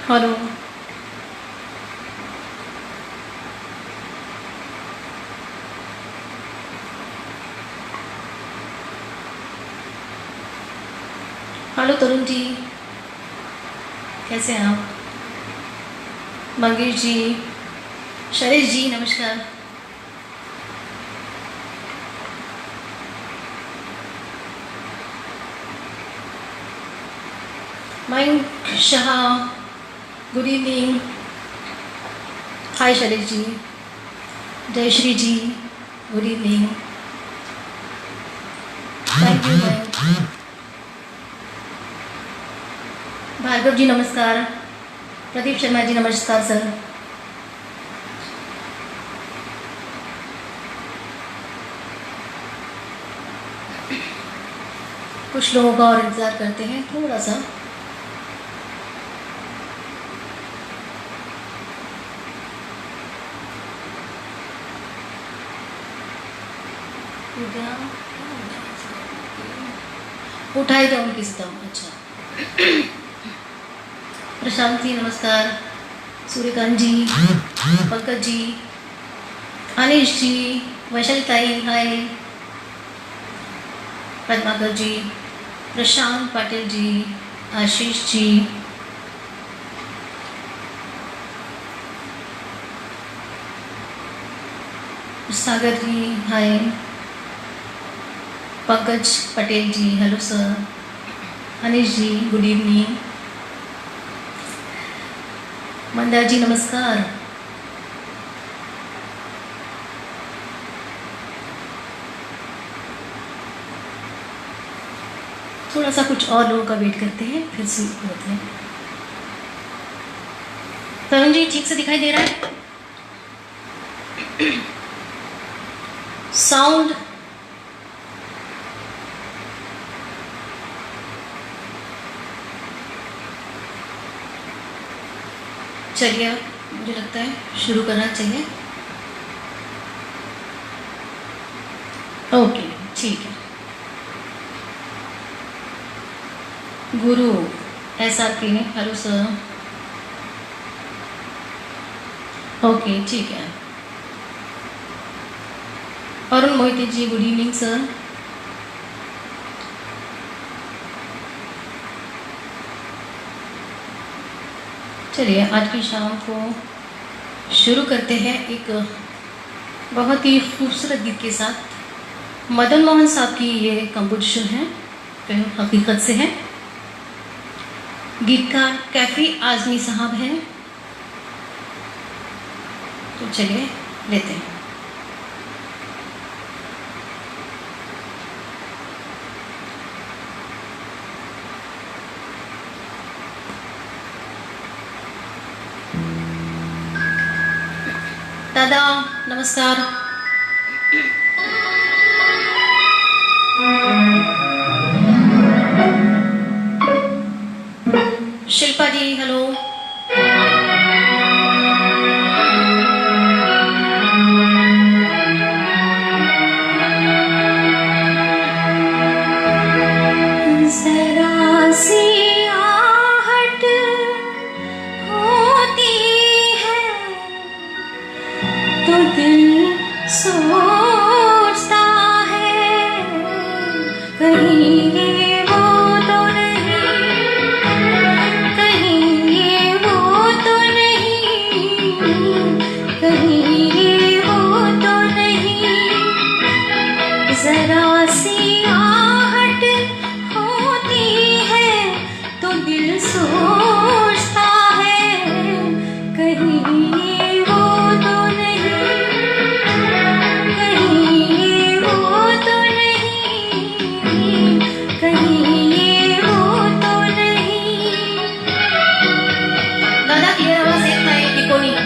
Hello. Hello Tarun ji, कैसे हैं आप? मंगेश जी, शैलेश जी, नमस्कार। Mayank Shah, good evening. Hi Shailesh ji. Jayashree ji, good evening. Thank you Mayank. Bhargav ji नमस्कार। प्रदीप शर्मा जी नमस्कार सर। कुछ लोगों का और इंतज़ार करते हैं थोड़ा सा। उठाई जाओ उनकी सितम। अच्छा। प्रशांत जी नमस्कार। सूर्यकांत जी, पंकज जी, अनिश जी, वैशाली हाय। पद्माकर जी, प्रशांत पाटिल जी, आशीष जी, सागर जी हाय। पंकज पटेल जी हेलो सर। अनिश जी गुड इवनिंग। मंदार जी नमस्कार। थोड़ा सा कुछ और लोगों का वेट करते हैं फिर से होते हैं। तरुण जी ठीक से दिखाई दे रहा है? साउंड चलिए, मुझे लगता है शुरू करना चाहिए। ओके ठीक है। गुरु SRK हेलो सर। ओके ठीक है। अरुण मोहिते जी गुड इवनिंग सर। चलिए आज की शाम को शुरू करते हैं एक बहुत ही खूबसूरत गीत के साथ। मदन मोहन साहब की ये कंपोजिशन है, फिल्म हकीकत से है। गीतकार कैफी आजमी साहब हैं। तो चलिए लेते हैं। दादा नमस्कार। शिल्पा जी हेलो। जरा सी आहट होती है तो दिल सोचता है कहीं ये वो तो नहीं, कहीं ये वो तो नहीं, कहीं ये वो तो नहीं। जरा सी आहट होती है तो दिल सोचता है कहीं ये वो तो नहीं, कहीं ये वो तो नहीं, कहीं ये वो तो नहीं। दादा क्लियर आवाज एक था, इको नहीं।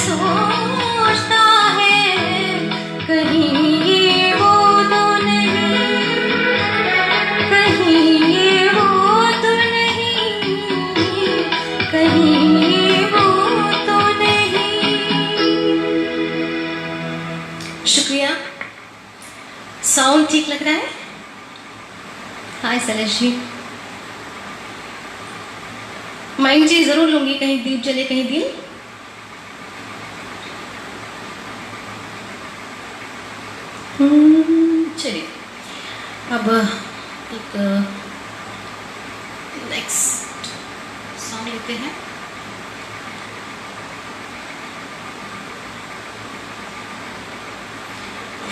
सोचता है कहीं ये वो तो नहीं, कहीं ये वो तो नहीं, कहीं ये वो तो नहीं। शुक्रिया। साउंड ठीक लग रहा है? हाय शैलेश जी। माइक जी जरूर लूंगी, कहीं दीप जले कहीं दिल। चलिए अब एक नेक्स्ट सॉन्ग लेते हैं।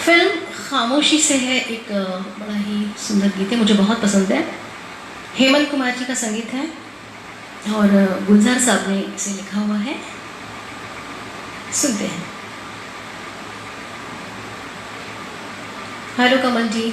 फिल्म खामोशी से है, एक बड़ा ही सुंदर गीत है, मुझे बहुत पसंद है। हेमंत कुमार जी का संगीत है और गुलजार साहब ने इसे लिखा हुआ है। सुनते हैं। हेलो कमल जी।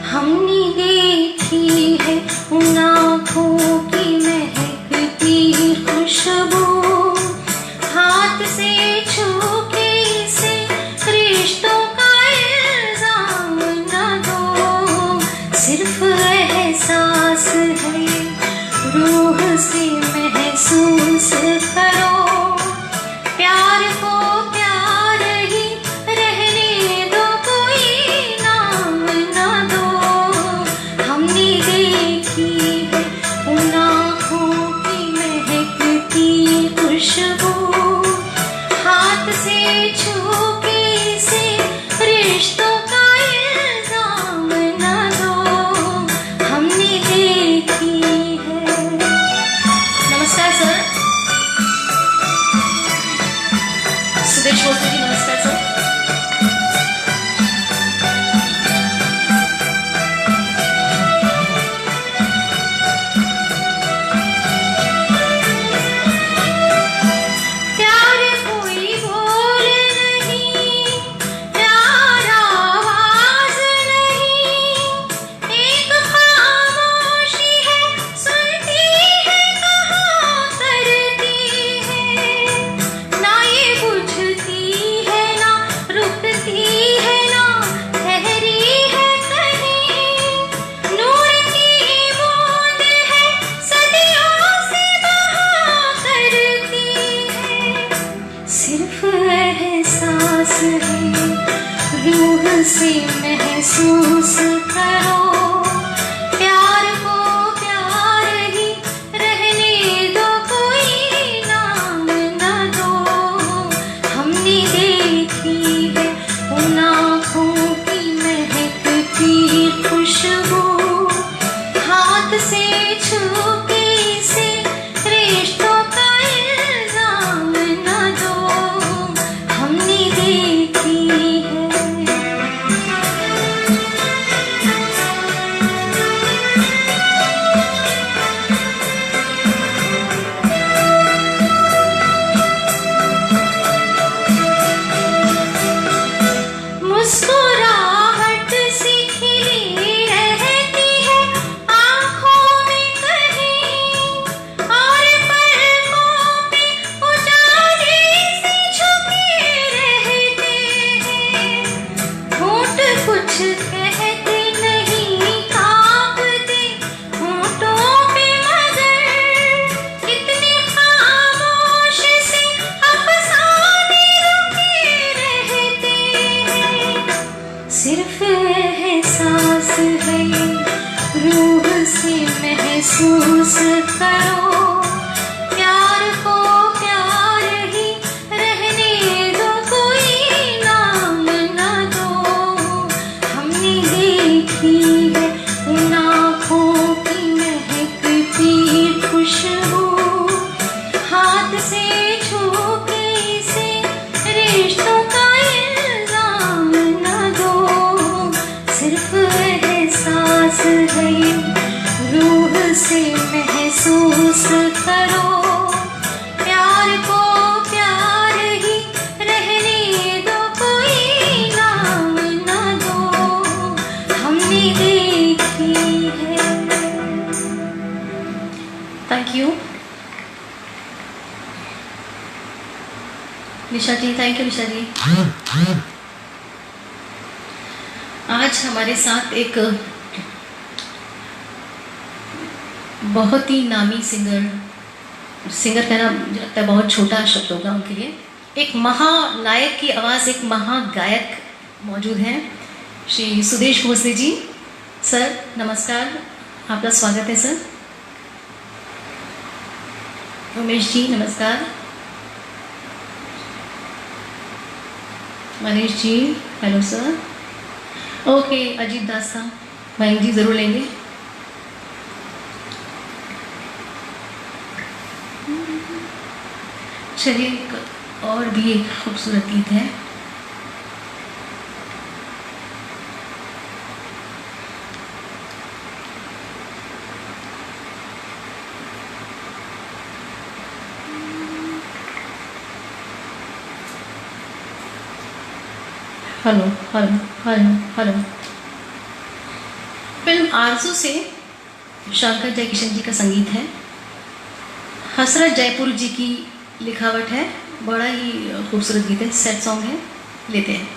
हमने देखी है उन आँखों की महकती खुशबू, हाथ से छू के इसे रिश्तों का इल्जाम न दो। सिर्फ एहसास है रूह से महसूस करो, प्यार को प्यार ही रहने दो, कोई नाम न दो। हमने देखी है उन आँखों की महकती खुशबू, हाथ से छू के इसे रिश्तों का इल्जाम न दो। हमने देखी है। नमस्कार सर। सुदेश बोलते जी, नमस्कार सर। प्यार कोई बोल नहीं, प्यार आवाज नहीं, एक खामोशी है सुनती है कहाँ करती है। ना ये बुझती है ना रुकती है ना ठहरी है कहीं, नूर की बूंद है सदियों से बहा करती है। सिर्फ एहसास है रूह से महसूस करो, प्यार को प्यार ही रहने दो, कोई नाम न दो। हमने देखी है उन आँखों की महकती खुशबू, हाथ से छू के इसे रिश्तों का इल्जाम न दो। हमने देखी है। मुस्कुराहट सी खिली रहती है आँखों में कहीं, और पलकों पे उजाले से छुपे रहते हैं। होंठ कुछ कहते नहीं, कांपते होंठों पे मगर कितने खामोश से अफसाने रुके रहते हैं। सिर्फ एहसास है रूह से महसूस करो, प्यार को प्यार ही रहने दो, कोई नाम न दो। हमने देखी है उन आँखों की महकती खुशबू, हाथ से छू के इसे रिश्तों का इल्जाम न दो। सिर्फ एहसास है रूह से महसूस करो, प्यार को प्यार ही रहने दो, कोई नाम न दो। निशा जी, थैंक यू निशा जी। आज हमारे साथ एक बहुत ही नामी सिंगर कहना मुझे लगता है बहुत छोटा शब्द होगा उनके लिए। एक महानायक की आवाज़, एक महागायक मौजूद हैं, श्री सुदेश भोसले जी। सर नमस्कार, आपका स्वागत है सर। उमेश जी नमस्कार। Manish ji hello sir. Okay, Ajit दास साहब, मयंक जी ज़रूर लेंगे। चलिए, एक और भी एक खूबसूरत गीत है। Hello hello hello hello. Film Aarzoo से शंकर जयकिशन जी का संगीत है, हसरत जयपुर जी की लिखावट है। बड़ा ही खूबसूरत गीत है, सैड सॉन्ग है, लेते हैं।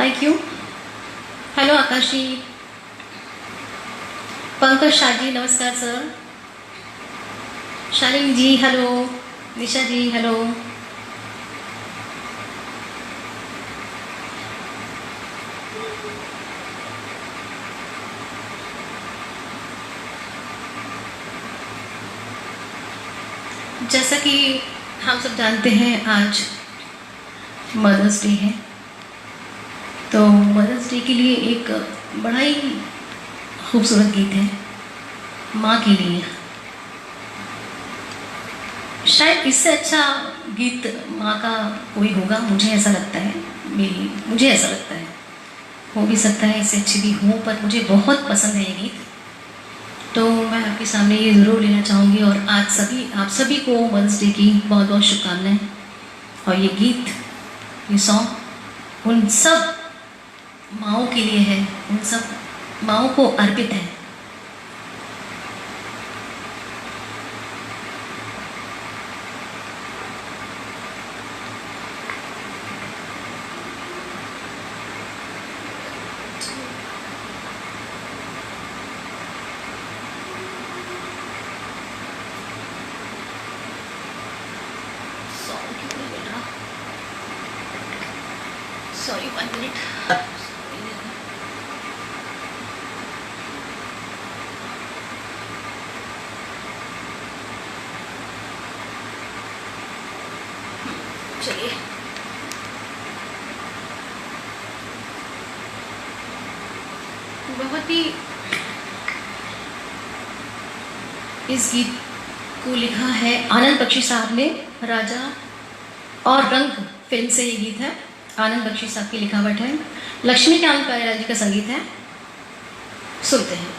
Thank you. हेलो आकाश जी, पंकज शाह जी नमस्कार सर। शालिनी जी हेलो, निशा जी हेलो। जैसा कि हम सब जानते हैं आज मदर्स डे है, तो मदर्स डे के लिए एक बड़ा ही खूबसूरत गीत है माँ के लिए। शायद इससे अच्छा गीत माँ का कोई होगा, मुझे ऐसा लगता है। मुझे ऐसा लगता है, हो भी सकता है इससे अच्छी भी हो, पर मुझे बहुत पसंद है ये गीत। तो मैं आपके सामने ये ज़रूर लेना चाहूँगी और आज आप सभी को मदर्स डे की बहुत बहुत शुभकामनाएं। और ये गीत, ये सॉन्ग उन सब माँओं के लिए है, उन सब माँओं को अर्पित है। Sorry 1 minute. चलिए, बहुत ही इस गीत को लिखा है आनंद बख्शी साहब ने। राजा और रंग फिल्म से ये गीत है, आनंद बख्शी साहब की लिखावट है, लक्ष्मीकांत प्यारेलाल जी का संगीत है। सुनते हैं।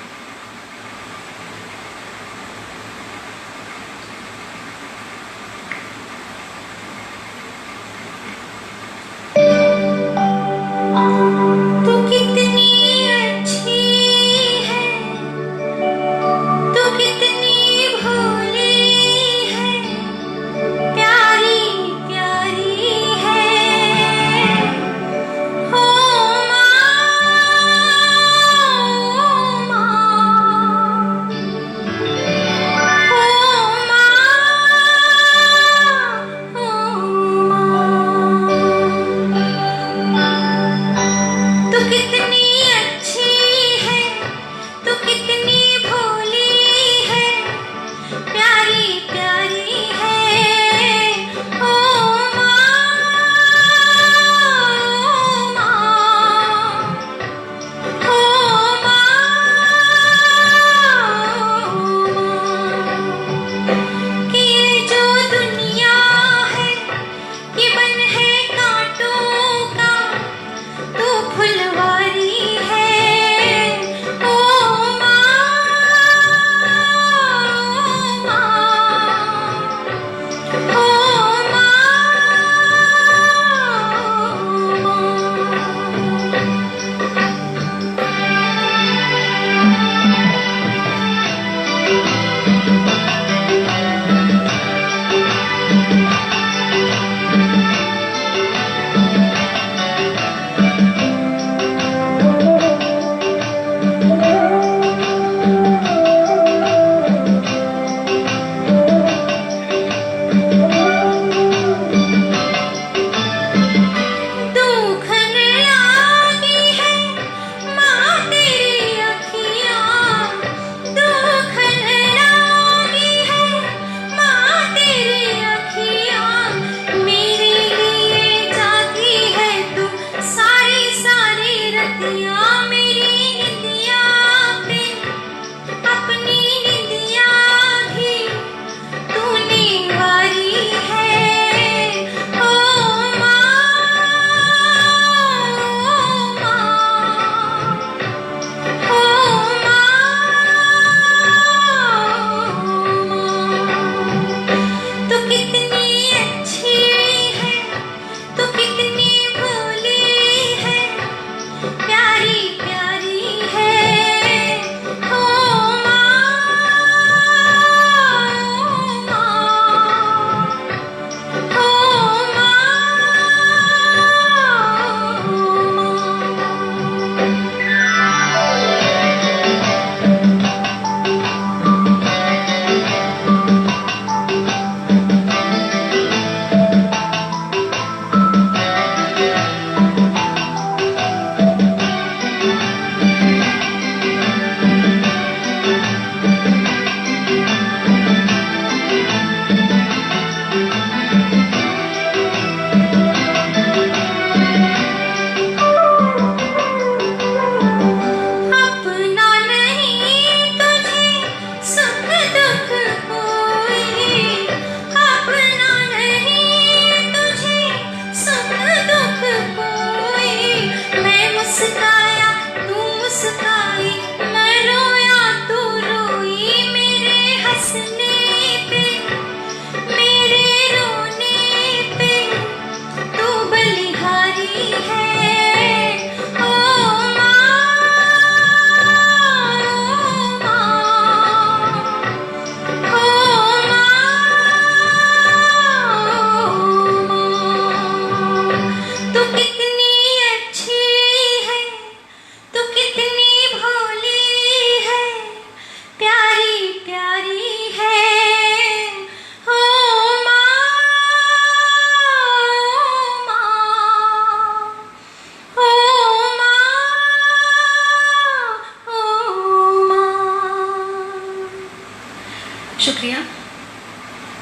कितनी भोली है, प्यारी प्यारी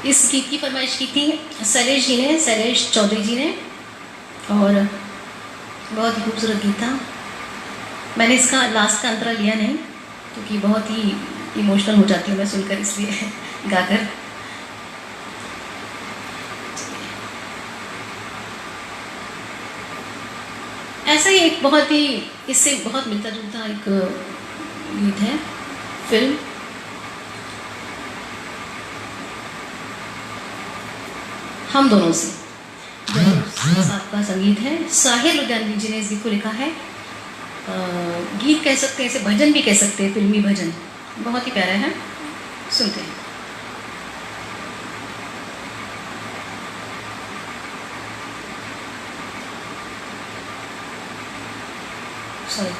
इस गीत की फरमाइश की थी शैलेश जी ने, शैलेश चौधरी जी ने, और बहुत ही खूबसूरत गीत था। मैंने इसका लास्ट का अंतरा लिया नहीं क्योंकि बहुत ही इमोशनल हो जाती हूँ मैं सुनकर, इसलिए गाकर। ऐसा ही एक बहुत ही इससे बहुत मिलता जुलता एक गीत है, फिल्म हम दोनों से, साथ का संगीत है। साहिर लुधियानवी जी ने इस गीत को लिखा है। गीत कह सकते हैं, इसे भजन भी कह सकते हैं, फिल्मी भजन, बहुत ही प्यारा है, सुनते हैं। सॉरी,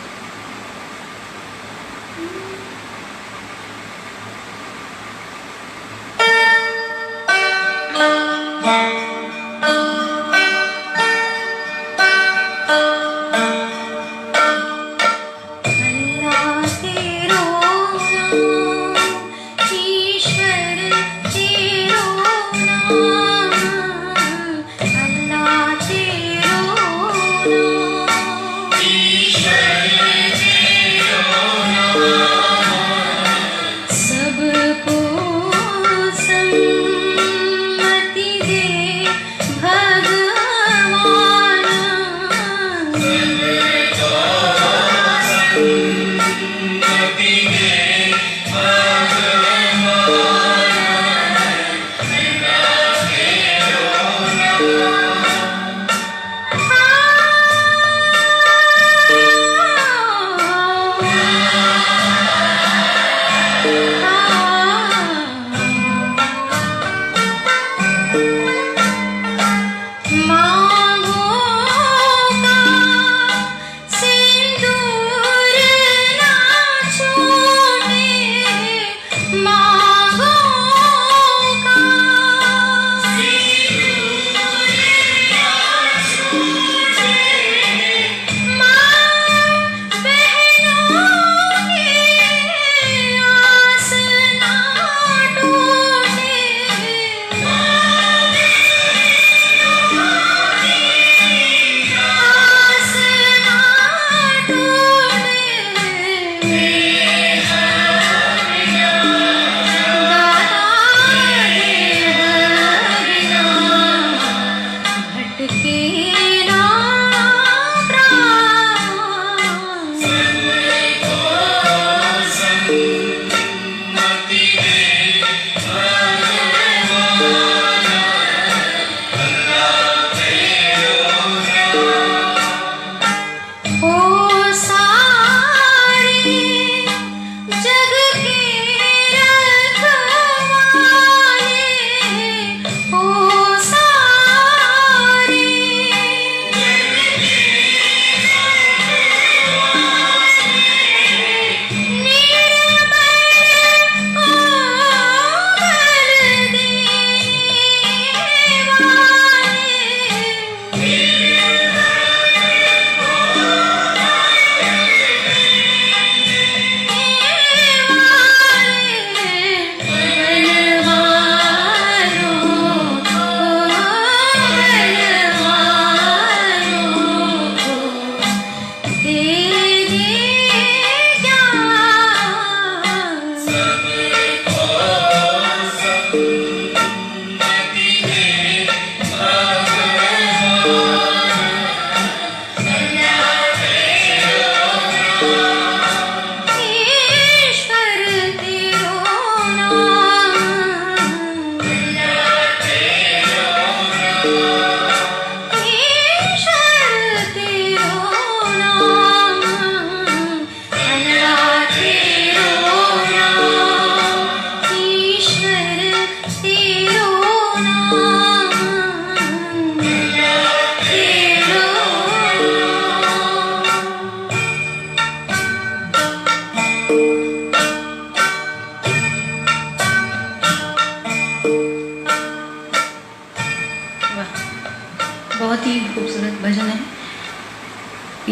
बहुत ही खूबसूरत भजन है।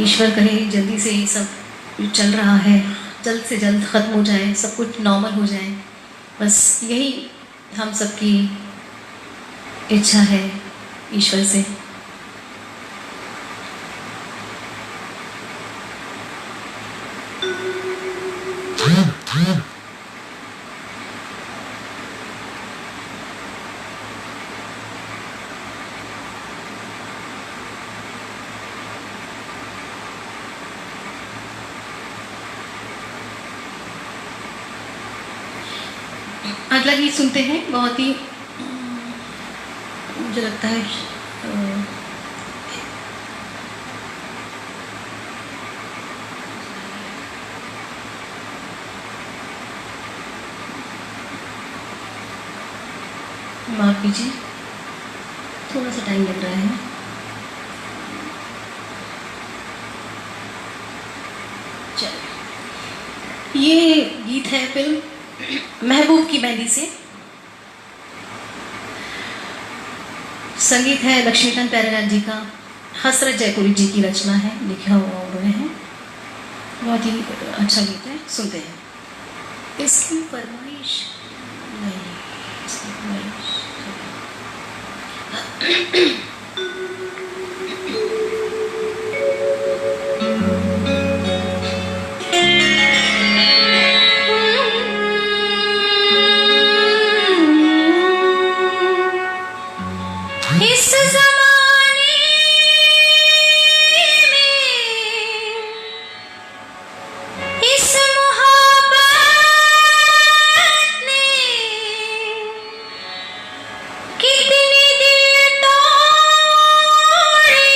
ईश्वर करे जल्दी से ये सब जो चल रहा है जल्द से जल्द ख़त्म हो जाए, सब कुछ नॉर्मल हो जाए, बस यही हम सबकी इच्छा है ईश्वर से। अगला गीत सुनते हैं, बहुत ही मुझे लगता है माफ कीजिए, थोड़ा सा टाइम लग रहा है। चलिए, ये गीत है फिल्म महबूब की मेहंदी से। संगीत है लक्ष्मीकांत प्यारेलाल जी का, हसरत जयपुरी जी की रचना है, लिखा हुआ उन्होंने है। बहुत ही अच्छा गीत है, सुनते हैं। इसकी फरमाइश नहीं, इसकी फरमाइश इस ज़माने में इस मोहब्बत ने कितने दिल तोड़े,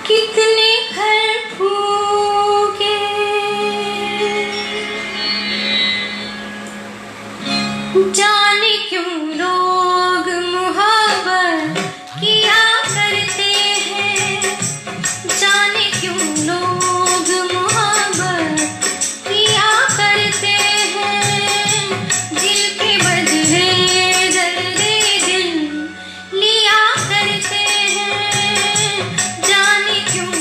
कितने घर फूके, जाने क्यों लोग मोहब्बत किया करते हैं, जाने क्यों लोग मोहब्बत किया करते हैं, दिल के बदले दर्दे दिल लिया करते हैं, जाने क्यों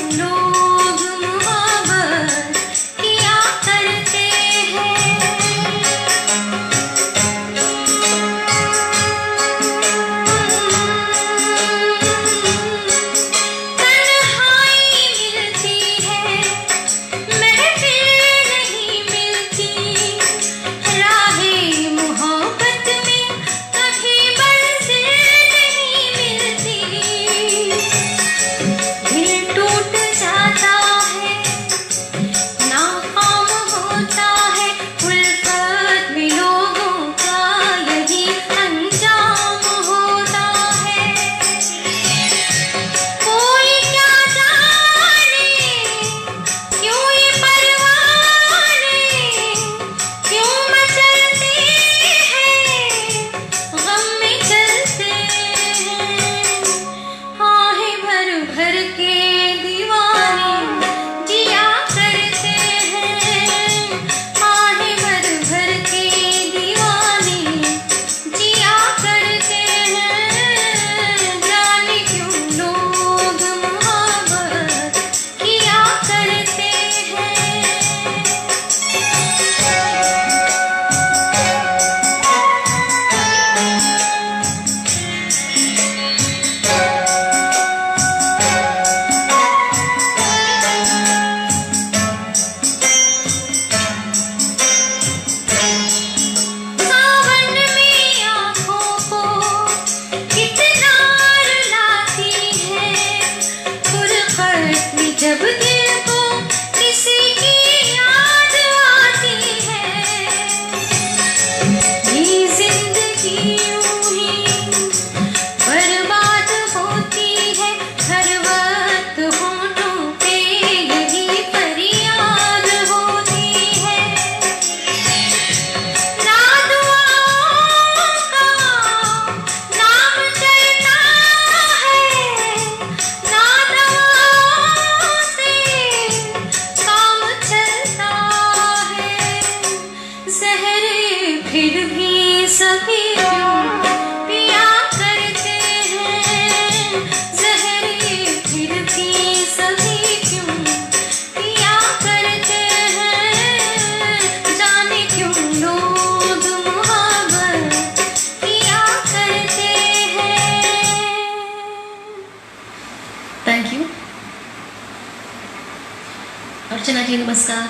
अर्चना जी नमस्कार।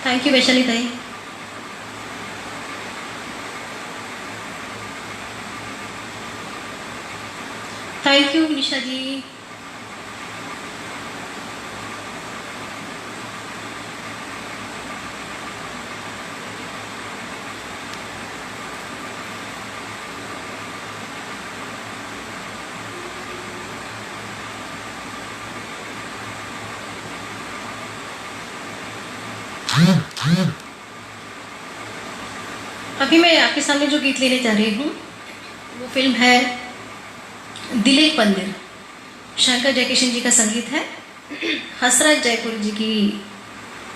थैंक यू वैशाली ताई। थैंक यू निशा जी। अभी मैं आपके सामने जो गीत लेने जा रही हूँ वो फिल्म है दिल एक मंदिर। शंकर जयकिशन जी का संगीत है, हसरत जयपुर जी की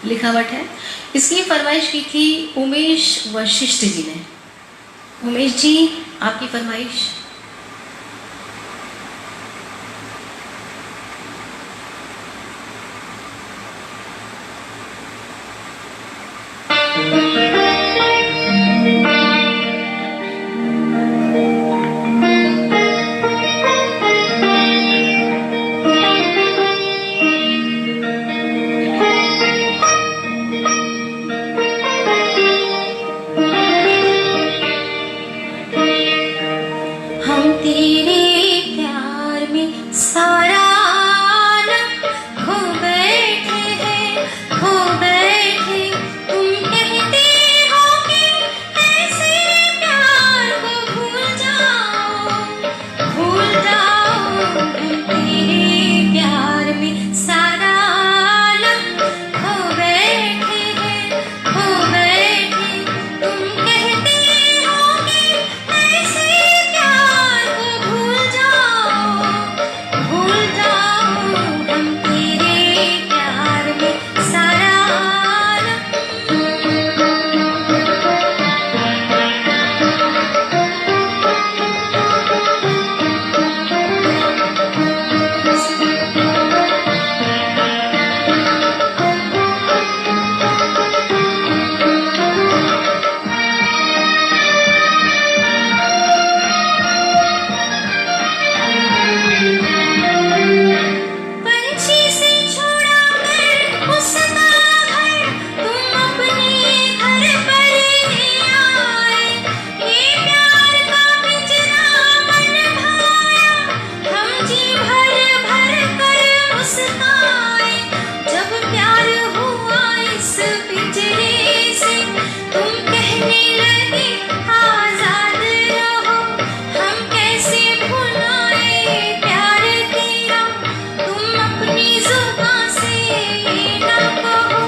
लिखावट है। इसकी फरमाइश की थी उमेश वशिष्ठ जी ने। उमेश जी आपकी फरमाइश। हम तेरे प्यार में सारा आलम खो बैठे हैं, खो बैठे। तुम कहते हो कि ऐसे प्यार को भूल जाओ, भूल जाओ। हम तेरे प्यार में सारा आलम खो बैठे हैं, खो बैठे। तुम कहते हो कि ऐसे प्यार को भूल जाओ, भूल जाओ। हम तेरे प्यार में सारा पंछी से छोड़ा कर उसका घर तुम अपने घर पर ले आए। ये प्यार का पिंजरा मन भाया, हम जी भर भर कर मुस्काए। जब प्यार हुआ इस पिंजरे से तुम कहने लगे आजाद रहो। हम कैसे भुलाए प्यार तेरा, तुम अपनी जुबां से ये ना कहो।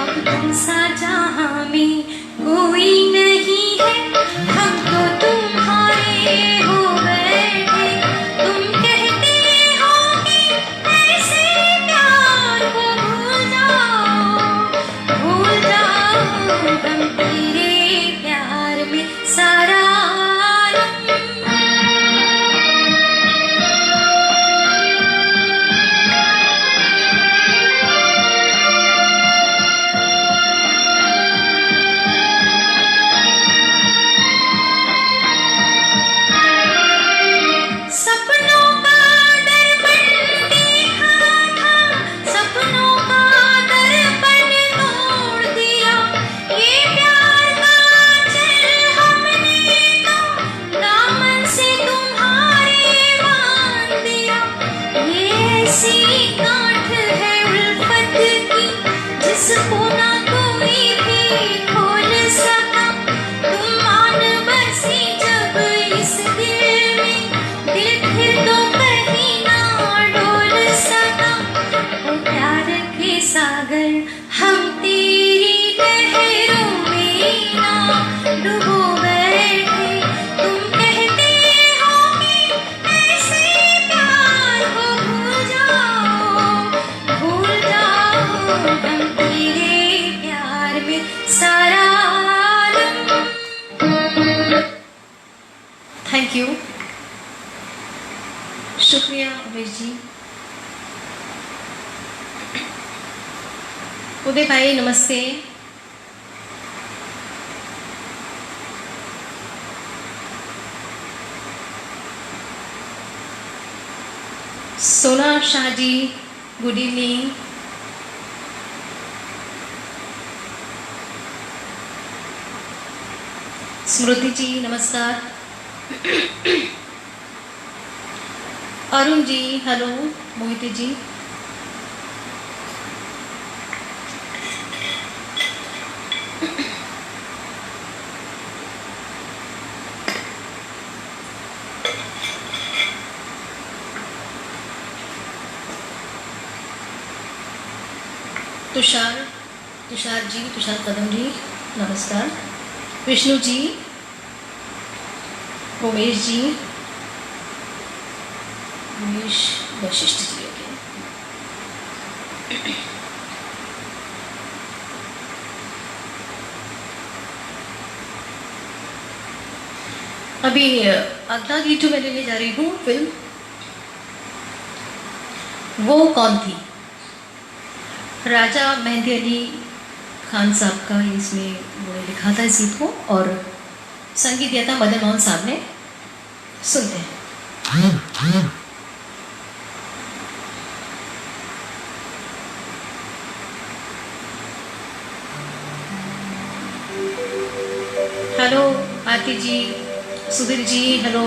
अब तुमसा जहां में कोई नहीं है, हम तो तुम्हारे हो बैठे। तुम कहते हो कि ऐसे प्यार को भूल जाओ, भूल जाओ। हम तेरे प्यार में सारा सपनों का दर्पण देखा था, सपनों का दर्पण तोड़ दिया। ये प्यार का चल हमने तो दामन से तुम्हारे बांध दिया। ये ऐसी गांठ है उल्फत की जिसको ना कोई भी खोल सका। तुम आन बसी जब इस दिल में, दिल फिर तो कहीं ना डोल सका। ओ प्यार के सागर हम तेरी लहरों में ना डूबो बैठे। तुम कहते हो कि ऐसे प्यार को भूल जाओ, भूल जाओ। हम तेरे प्यार में सारा थैंक यू, शुक्रिया उमेश जी। उदय भाई नमस्ते। सोना शाह जी, गुड इवनिंग। स्मृति जी नमस्कार। अरुण जी हेलो। मोहिती जी, तुषार जी, तुषार कदम जी नमस्कार। विष्णु जी, उमेश जी, उमेश वशिष्ठ जी ओके। अभी अगला गीत जो मैं लेने जा रही हूँ फिल्म वो कौन थी, राजा मेहंदी अली खान साहब का इसमें वो लिखा था इस गीत को और संगीत दिया था मदन मोहन साहब ने। सुनते हैं। हेलो आरती जी, Sudhir ji hello.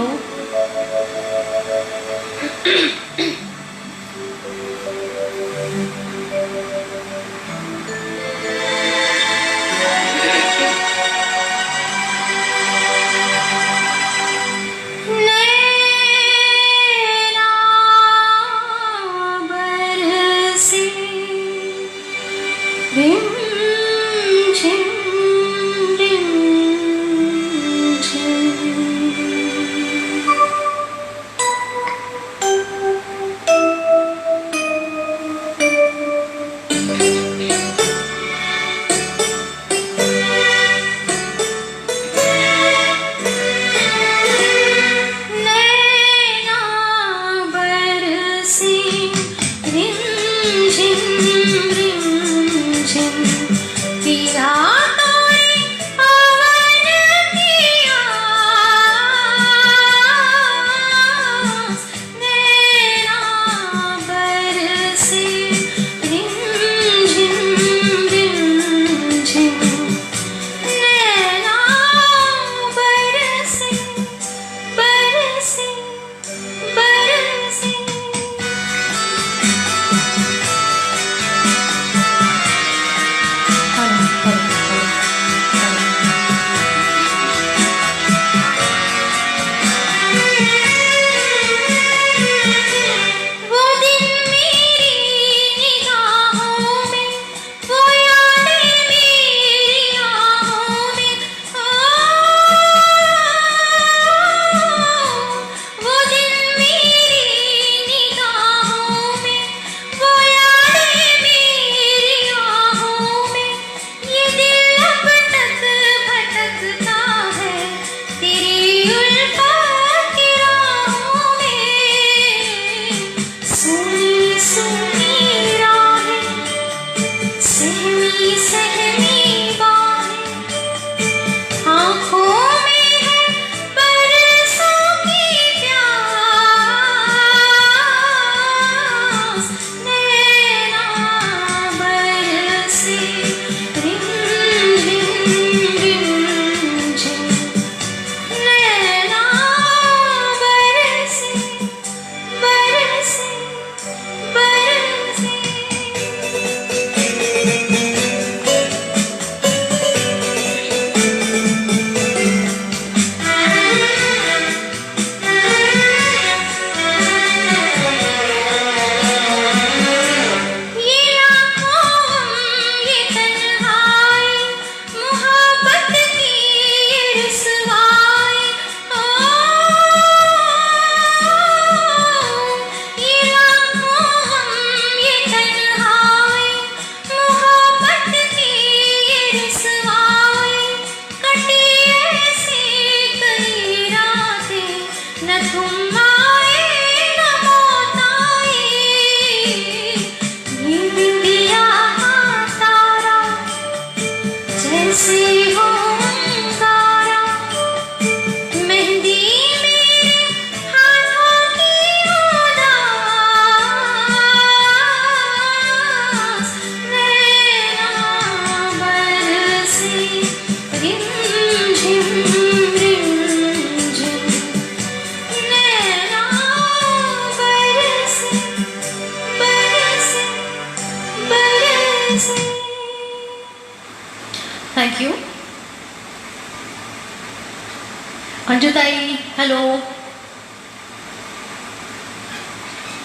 अंजुताई hello,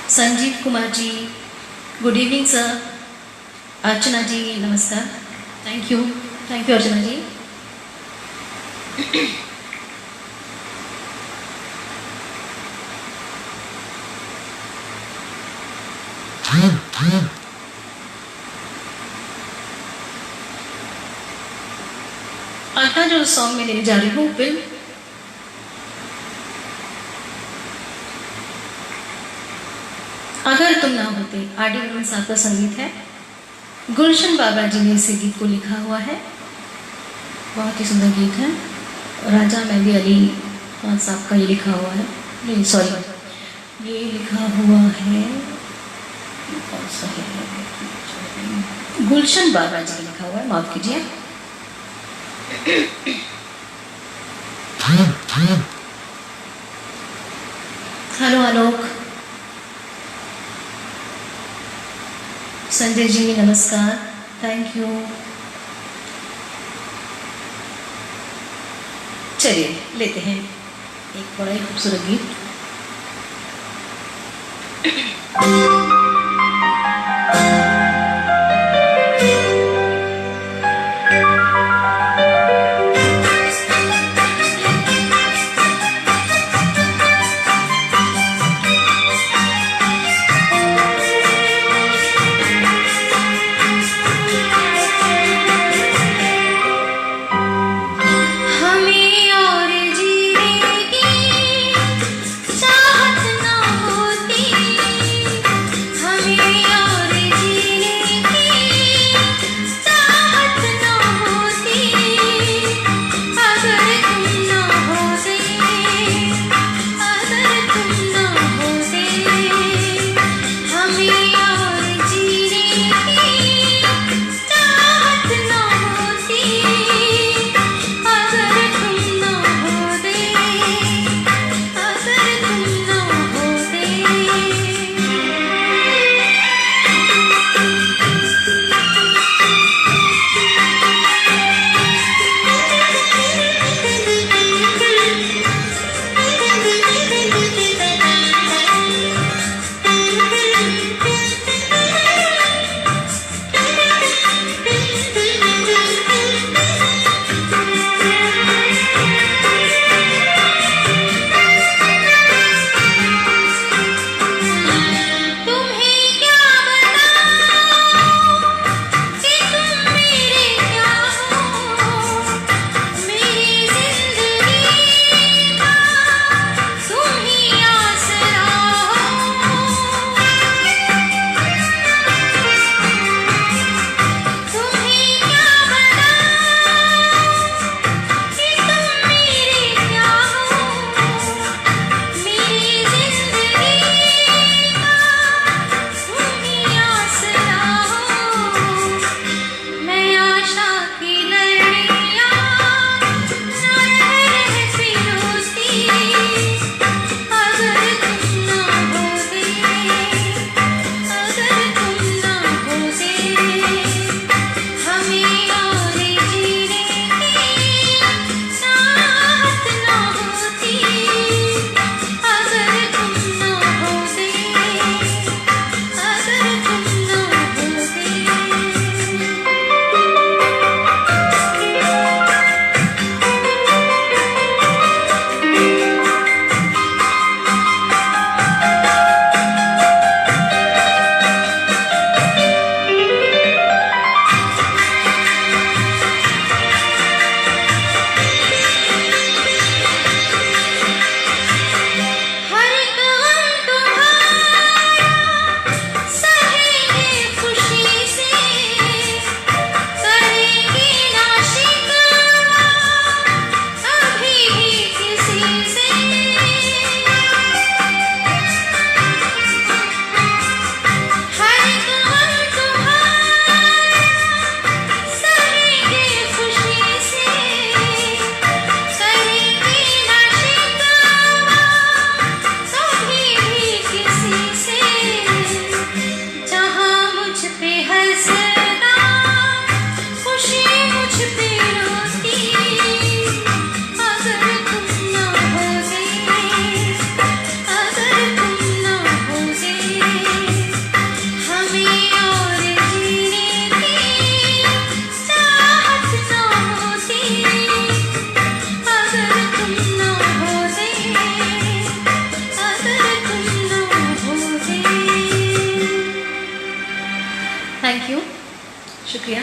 Sanjeev Kumar ji good evening sir, अर्चना जी नमस्कार, थैंक यू अर्चना जी। अगला जो सॉन्ग मैं लेने जा रही हूँ फिल्म अगर तुम ना होते, आर.डी. बर्मन साहब का संगीत है, गुलशन बाबा जी ने इस गीत को लिखा हुआ है, बहुत ही सुंदर गीत है। राजा मेहंदी अली खान साहब का ये लिखा हुआ है, नहीं सॉरी ये लिखा हुआ है, कौन सा है, गुलशन बाबा जी का लिखा हुआ है, माफ कीजिए। हेलो आलोक, संजय जी नमस्कार, थैंक यू। चलिए लेते हैं एक बड़ा ही खूबसूरत गीत। शुक्रिया।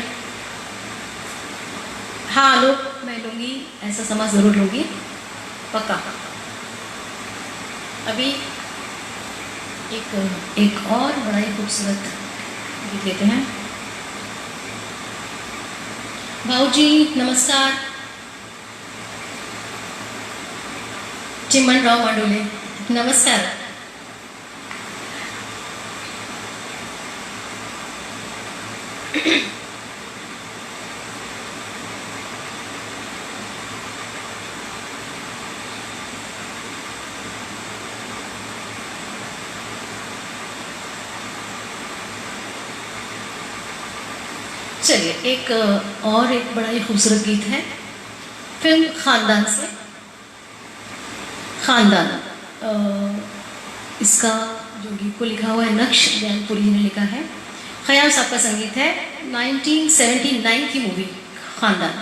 हाँ लोग मैं लूँगी, ऐसा समा ज़रूर लूँगी, पक्का। अभी एक और बड़ा ही खूबसूरत गीत लेते हैं। भाऊजी नमस्कार। चिमन राव माडोले नमस्कार। चलिए एक बड़ा ही खूबसूरत गीत है फिल्म खानदान से। खानदान इसका जो गीत को लिखा हुआ है नक्श ज्ञानपुरी ने लिखा है। खयाम साहब का संगीत है। 1979 की मूवी खानदान।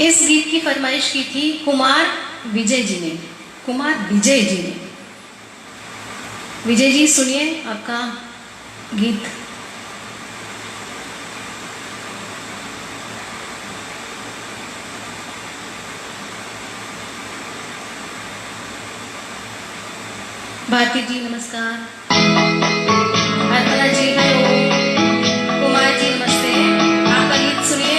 इस गीत की फरमाइश की थी कुमार विजय जी ने। विजय जी सुनिए आपका गीत। भारती जी नमस्कार। अर्पणा जी हेलो। कुमार जी नमस्ते। आपका गीत सुनिए।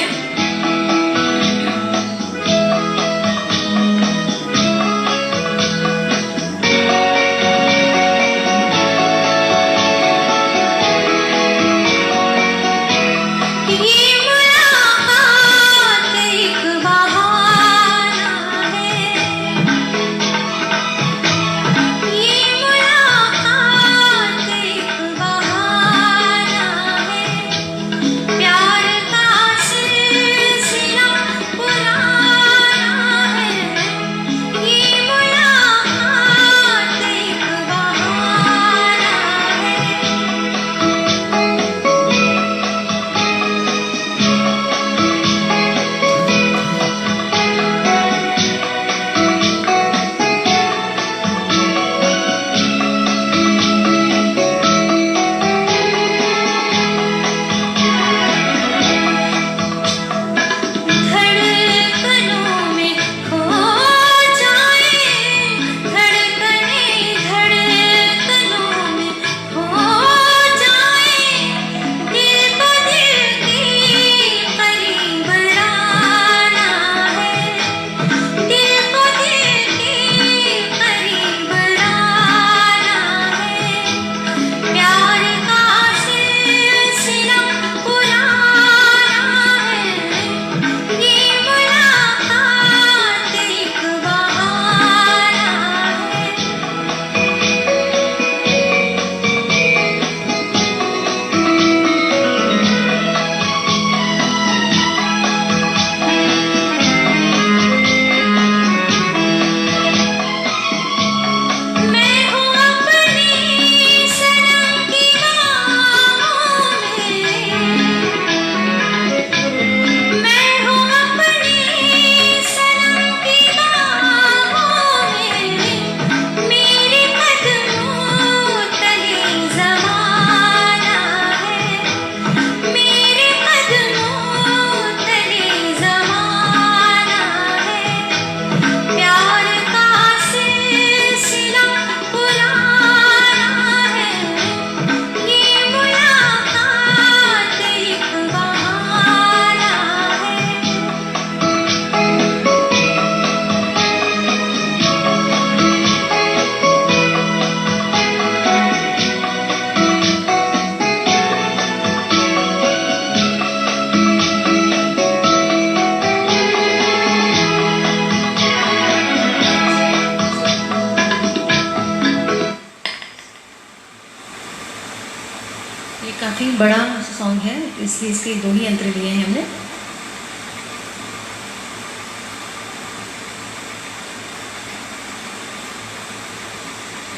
काफ़ी बड़ा सॉन्ग है, इसलिए इसके दो ही यंत्र लिए हैं हमने।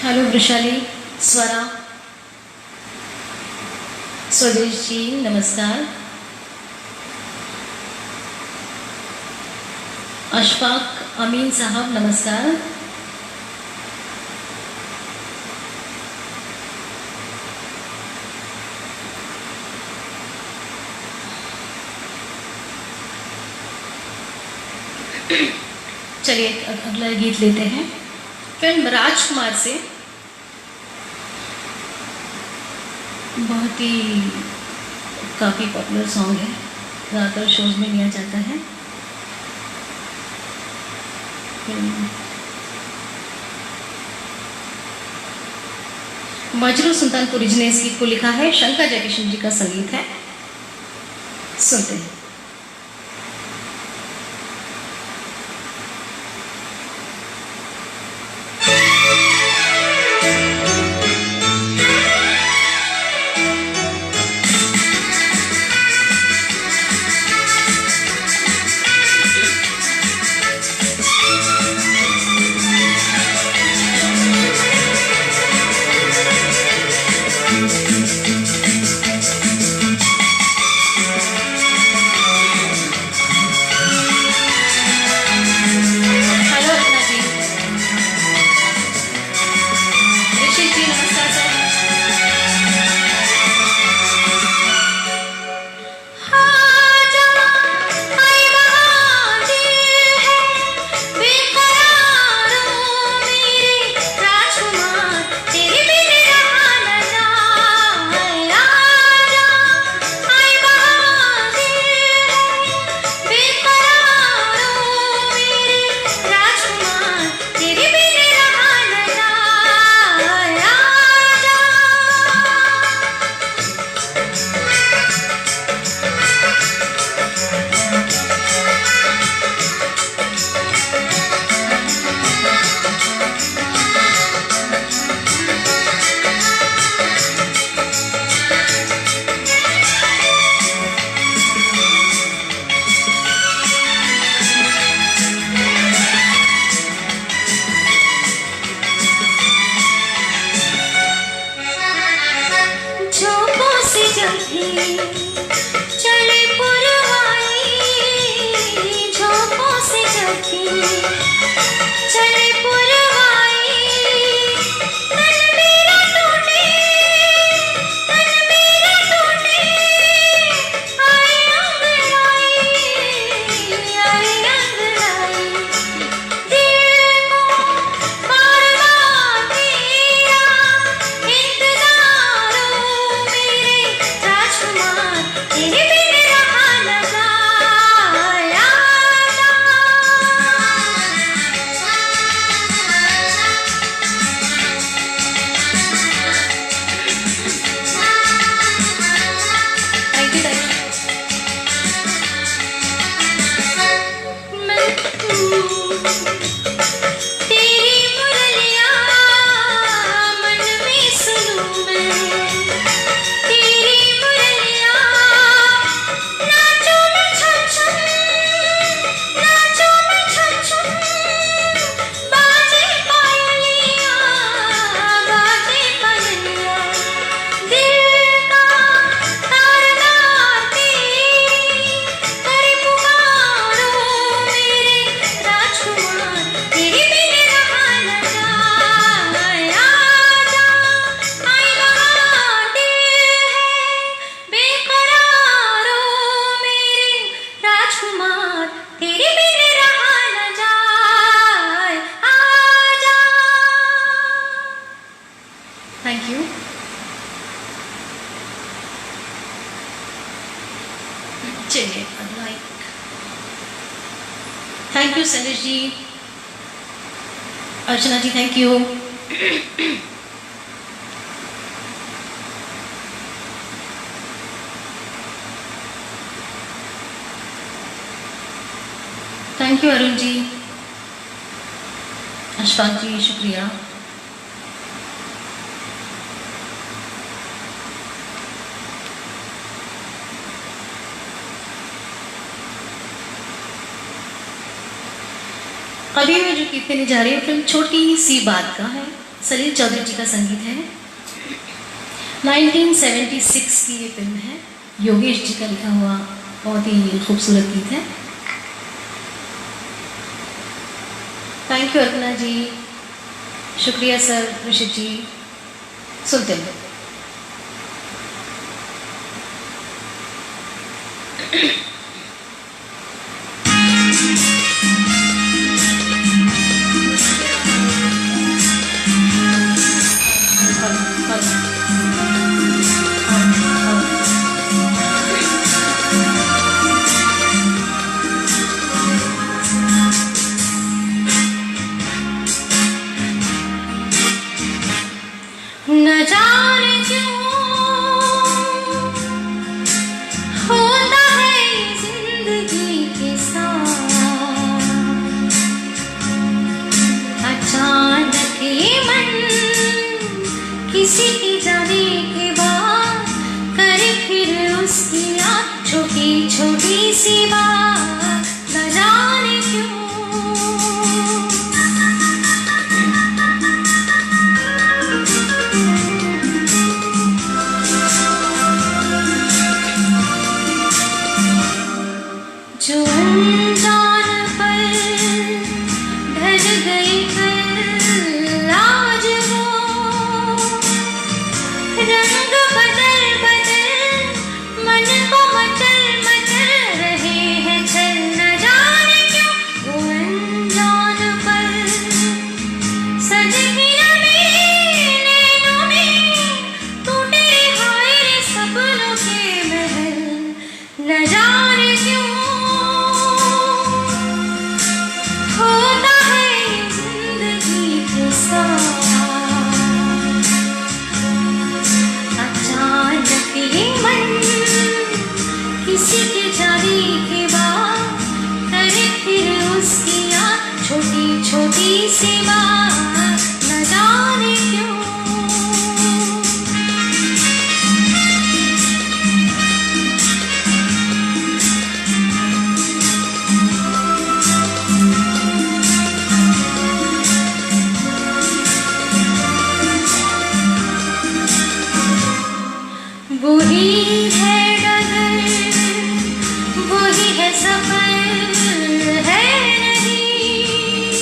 हेलो वृशाली, स्वरा, स्वदेश जी नमस्कार। अशफाक अमीन साहब नमस्कार। चलिए अगला गीत लेते हैं फिल्म राजकुमार से। बहुत ही काफ़ी पॉपुलर सॉन्ग है, ज़्यादातर शोज में लिया जाता है। मजरू सुल्तानपुरी जी ने इस गीत को लिखा है, शंकर जयकिशन जी का संगीत है। सुनते हैं। Thank you. चलिए thank you Sanjay ji, Archana ji thank you. Thank you Arun ji, Ashfaq ji शुक्रिया। अभी मैं जो गीत गाने जा रही हूँ फिल्म छोटी सी बात का है, सलील चौधरी जी का संगीत है। 1976 की ये फिल्म है, योगेश जी का लिखा हुआ बहुत ही खूबसूरत गीत है। थैंक यू अर्पणा जी, शुक्रिया सर, ऋषित जी। सुनते हैं। न जाने क्यों होता है जिंदगी के साथ, अचानक ये मन किसी की जाने के बाद करे फिर उसकी याद, छोटी छोटी सी बात, न जाने क्यों। जो अनजान पल ढल गई कल, आज वो रंग बदल बदल मन को मचल मचल रहे हैं छल, न जाने क्यों वो अनजान पल सजगी न मेरे नैनों में, टूटे हाय रे सपनों के महल, न जाने क्यों होता है जिंदगी के साथ, अचानक ये मन किसी के जाने के बाद करे फिर उसकी याद, छोटी छोटी सी बात, न जाने क्यों। वही है डगर, वही है सफर, है नहीं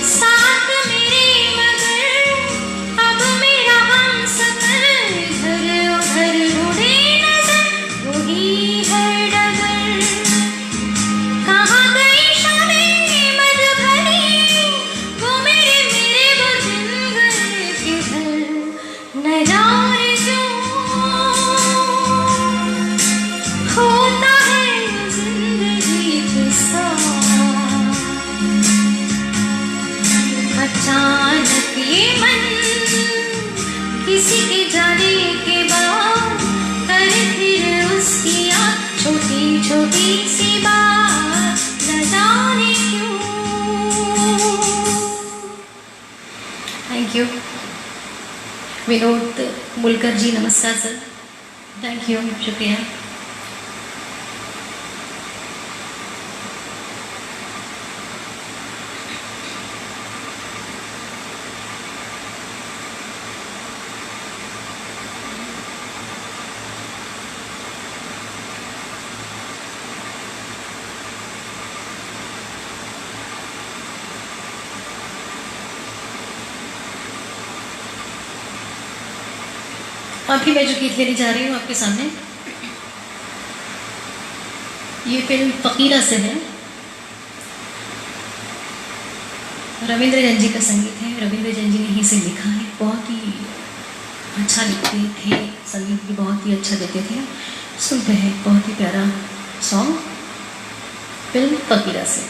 साथ मेरे मगर, अब मेरा हम सफर इधर उधर उड़े नजर, वही है डगर, कहाँ गई शामें मद भरी, वो मेरे वो दिन गए किधर, न जाने क्यों होता है जिंदगी के साथ, अचानक ये मन किसी के जाने के बाद करे फिर उसकी याद, छोटी छोटी सी बात, न जाने क्यों। थैंक यू विनोद मुलकर जी, नमस्कार सर, थैंक यू, शुक्रिया। अभी मैं जो गीत लेने जा रही हूँ आपके सामने, ये फिल्म फकीरा से है। रविंद्र जैन जी का संगीत है, रविंद्र जैन जी ने ही इसे लिखा है, बहुत ही अच्छा लिखते थे, संगीत भी बहुत ही अच्छा देते थे। सुनते हैं बहुत ही प्यारा सॉन्ग, फिल्म फकीरा से।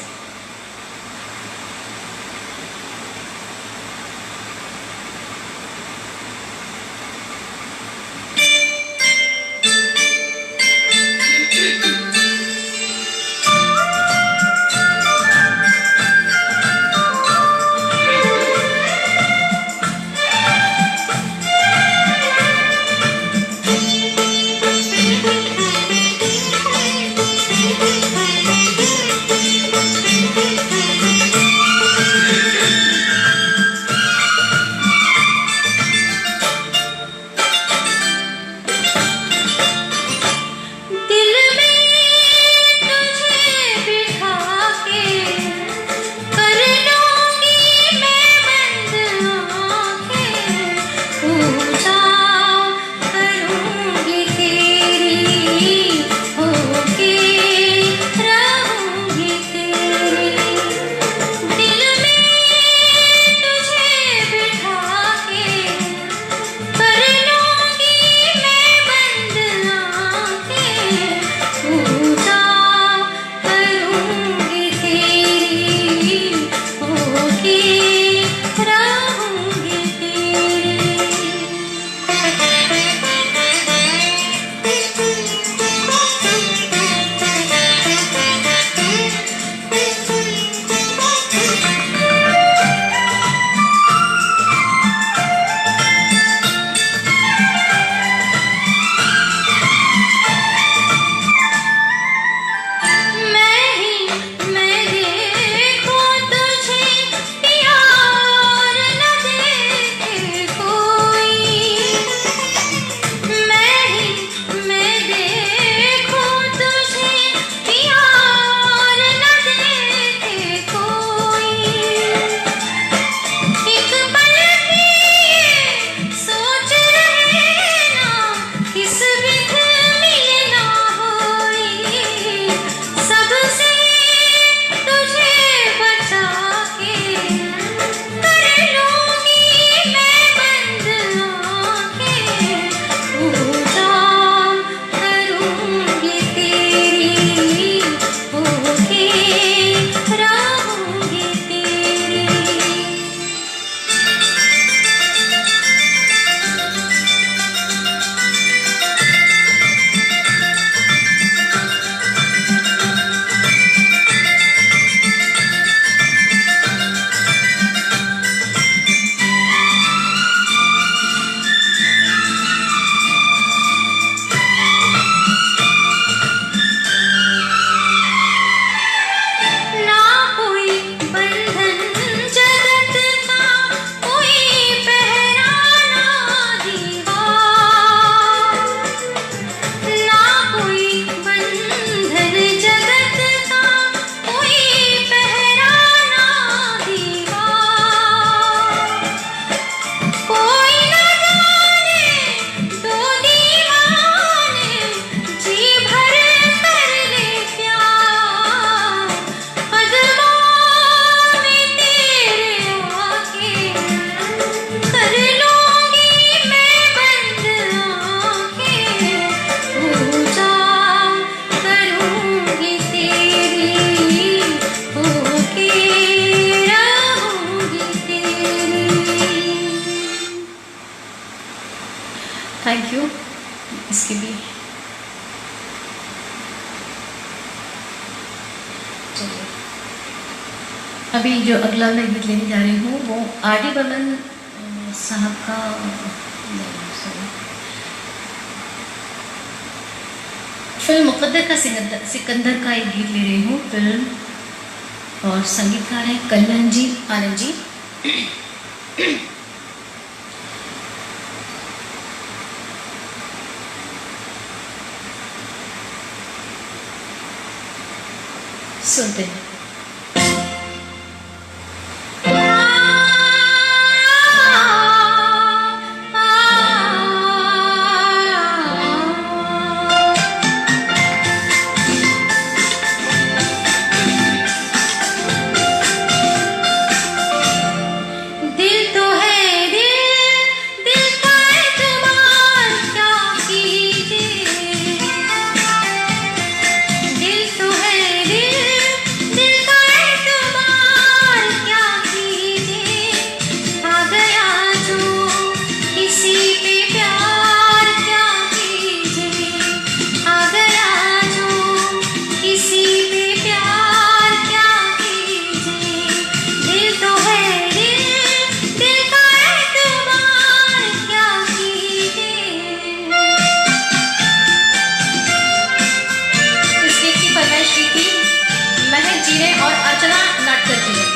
थैंक यू इसके भी। चलिए अभी जो अगला मैं गीत लेने जा रही हूँ वो आर.डी. बर्मन साहब का, फिल्म मुकद्दर का सिकंदर का एक गीत ले रही हूँ। फिल्म और संगीतकार है कल्याण जी आनंद जी। सुनते हैं। और अर्चना नाटकर जी ने।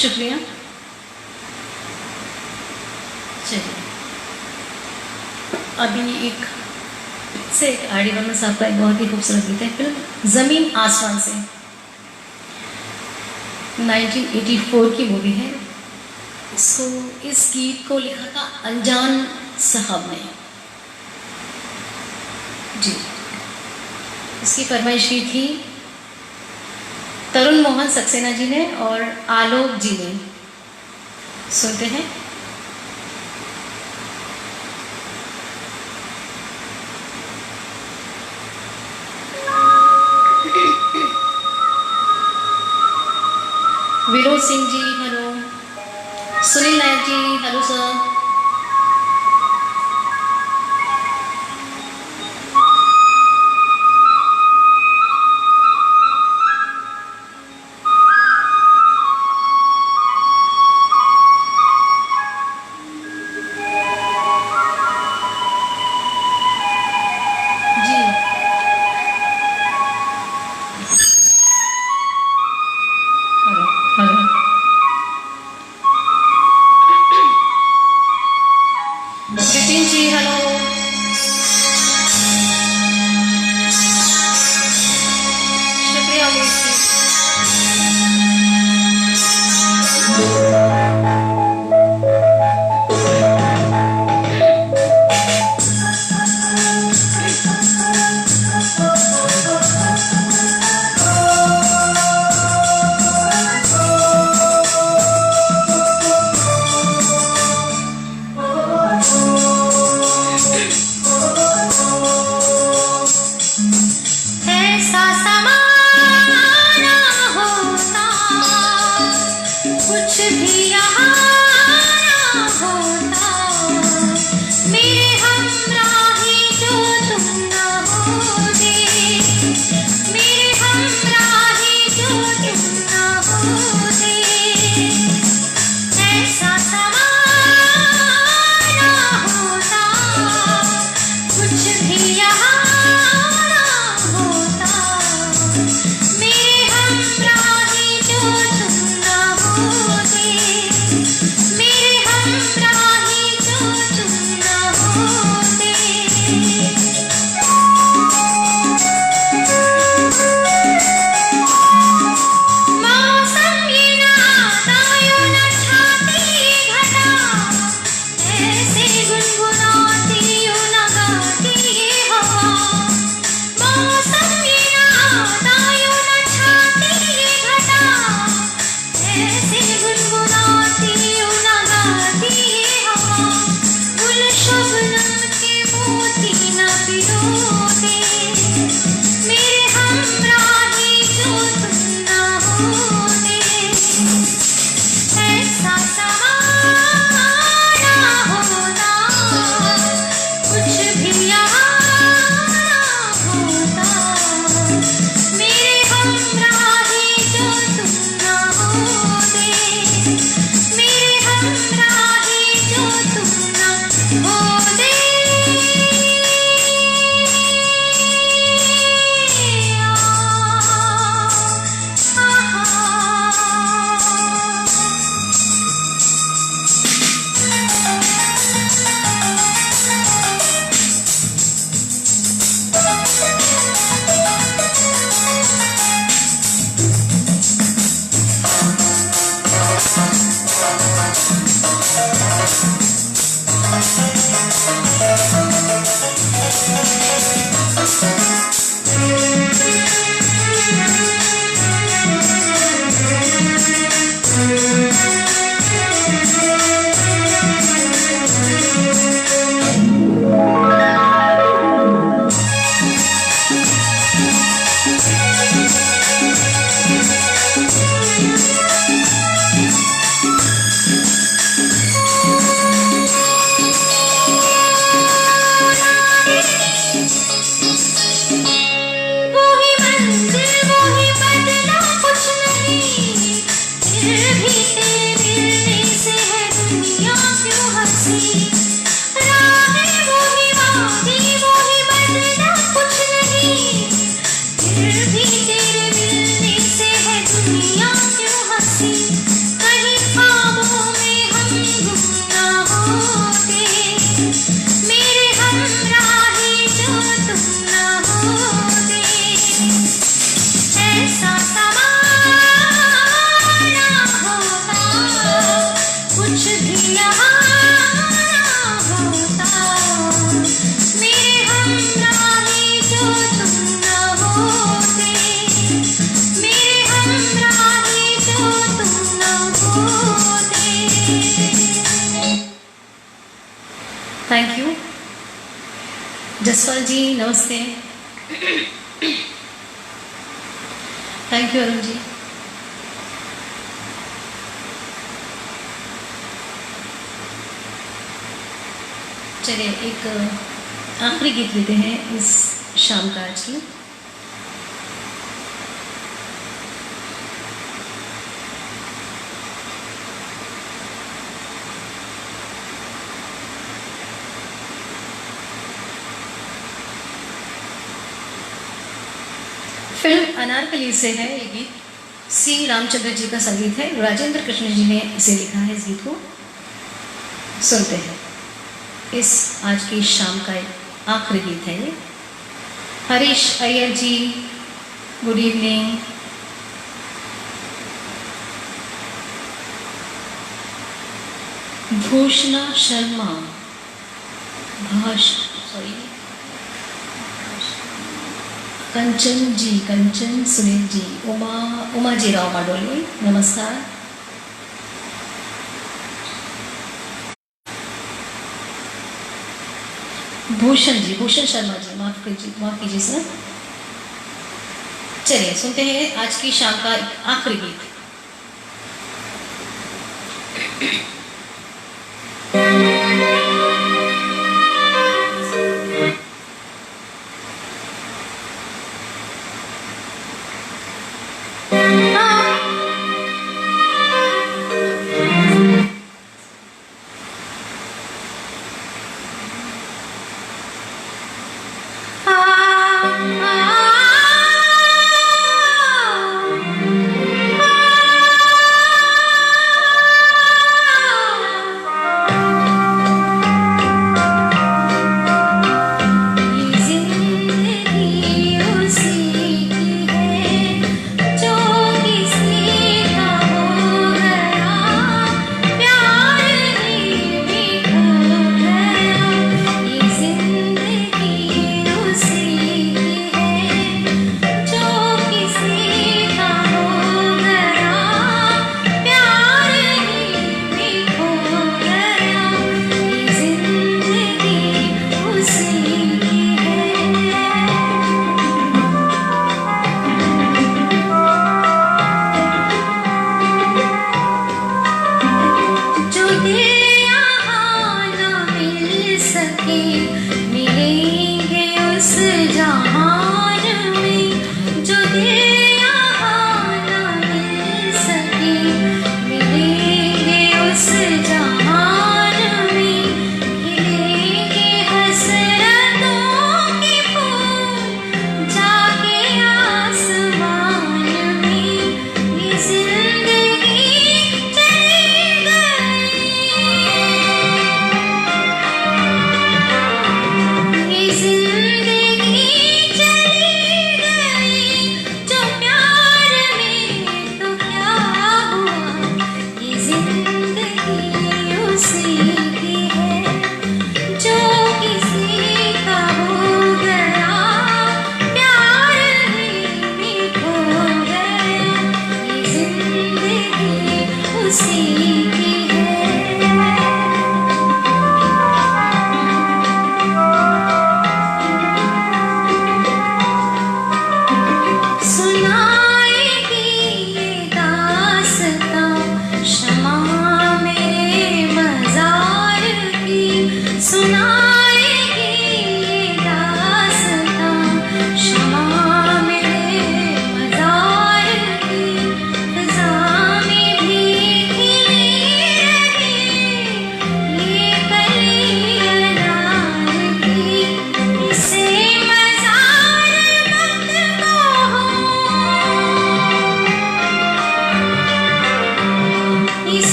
शुक्रिया। चलिए अभी एक आर.डी. बर्मन साहब का एक बहुत ही खूबसूरत गीत है फिल्म ज़मीन आसमान से, 1984 की मूवी है। इसको इस गीत को लिखा था अनजान साहब ने जी। इसकी फरमाइश की थी तरुण मोहन सक्सेना जी ने और आलोक जी ने। सुनते हैं। Vinod Singh ji hello, Sunil Nayak ji hello sir. Hello. Thank you. Jaspal ji नमस्ते। Thank you Arun ji. चलिए एक आखिरी गीत लेते हैं इस शाम का आज की। फिल्म अनारकली से है ये गीत। सी रामचंद्र जी का संगीत है, राजेंद्र कृष्ण जी ने इसे लिखा है। इस गीत को सुनते हैं। इस आज की शाम का आखिरी गीत है ये। हरीश अय्यर जी गुड इवनिंग। भूषणा शर्मा कंचन जी, कंचन सुनील जी, उमा जी राव माडोली नमस्कार। भूषण जी, भूषण शर्मा जी, माफ कीजिए सर। चलिए सुनते हैं आज की शाम का आखिरी गीत।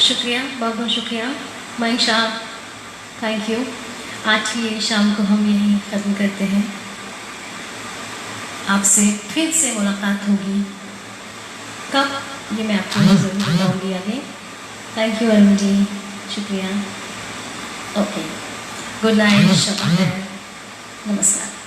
शुक्रिया, बहुत बहुत शुक्रिया मयंक शाह, थैंक यू। आज की ये शाम को हम यहीं ख़त्म करते हैं। आपसे फिर से मुलाकात होगी, कब ये मैं आपको ज़रूर बताऊँगी आगे। थैंक यू अरुण जी, शुक्रिया। ओके, गुड नाइट, शब बखैर, नमस्कार।